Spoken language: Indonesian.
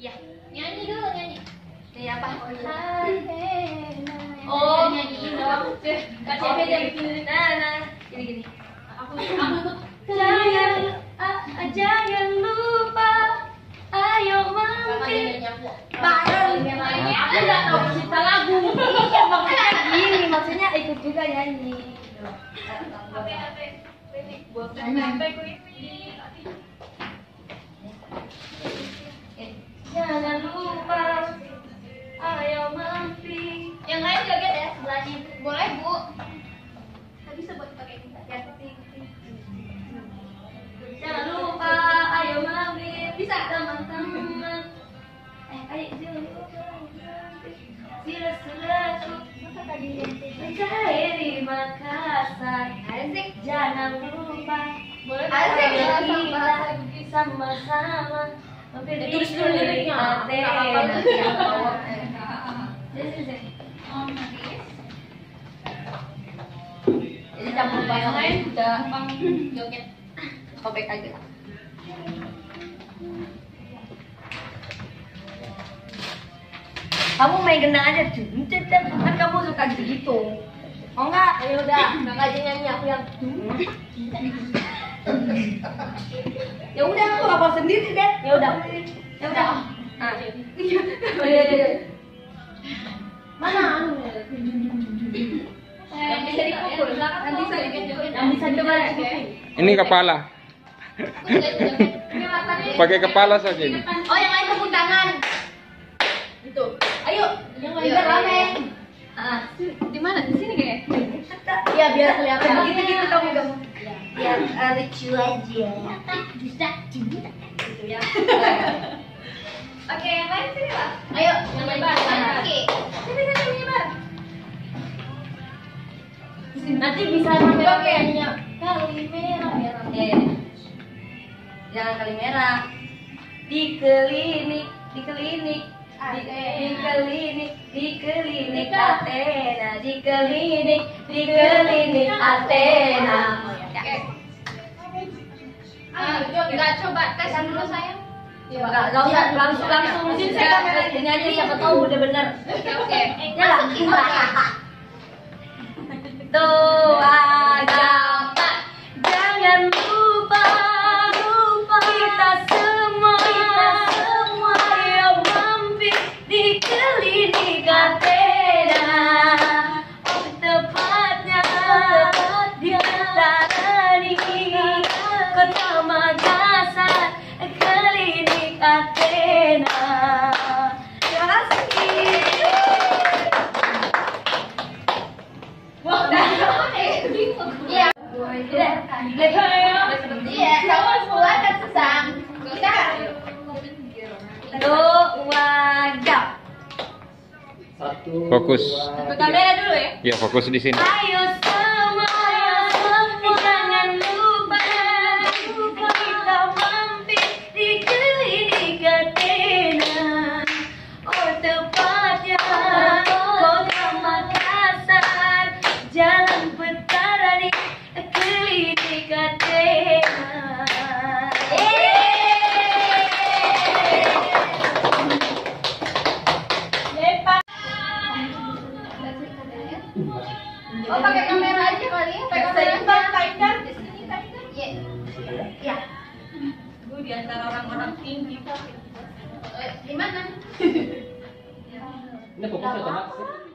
Ya, nyanyi dulu nyanyi. Nyanyi apa? Oh, nyanyi dong. KCP dia bikin. Nah, gini. Aku Jangan lupa, ayo mampir. Bareng. Aku nggak tahu cipta lagu. Iya, maksudnya gini, maksudnya ikut juga nyanyi. Jangan lupa, ayo mampir. Yang lain joget ya sebelahnya. Boleh Bu. Tadi sebut pakai kita. Jangan lupa, ayo mampir. Bisa teman-teman. Ayo sila masa tadi di Makassar. Asik. Jangan lupa. Boleh Asik ya, kita sama-sama. Mampir di tulis dulu liriknya. Athena. Jadi campur yang lain udah joget. sobek aja. Kamu main gendang aja, kan kamu suka gitu. Oh enggak? Ayo udah, kakak aja nyanyi aku yang. Ya udah, aku hafal sendiri deh. Ya udah. Ya udah. Ah. Iya. Mana anunya? Yang bisa dipukul, nanti saya yang bisa coba. Ini kepala. Pakai kepala saja ini. Oh, yang lain tepuk tangan. Gitu. Ayo, yang lain biar rame. Di mana? Di sini kayaknya. Iya, biar kelihatan. Gitu kamu. Biar lucu aja. Bisa gitu ya. Oke, yang lain sini lah. Ayo, yang lain bareng. Oke. Sini menyebar. Nanti bisa sampai kayaknya kali merah. Ya. Jangan kali merah. Di klinik Athena, di klinik Athena. Enggak coba tes dulu sayang. Enggak usah langsung sini saya kamera ini aja siapa tahu udah benar. Oke. Ya. Doa dapat jangan lupa kita semua ayo mampir di klinik Athena. Oh tepatnya di Tarani Kota Makassar klinik Athena. Terima kasih. Iya. Iya, kamu harus mulai sesang. Kita Doa jam. Fokus. ke kamera dulu ya. Ya, fokus di sini. Ayo semua jangan lupa kita mampir di klinik Athena. Oh tepatnya Kota Makassar, Jalan Petarani klinik Athena. Oh, pakai kamera aja kali ya. Pakai kamera aja. Di sini Tinder. Iya. Gue di antara orang-orang tinggi. Di mana? Ini fokusnya otomatis.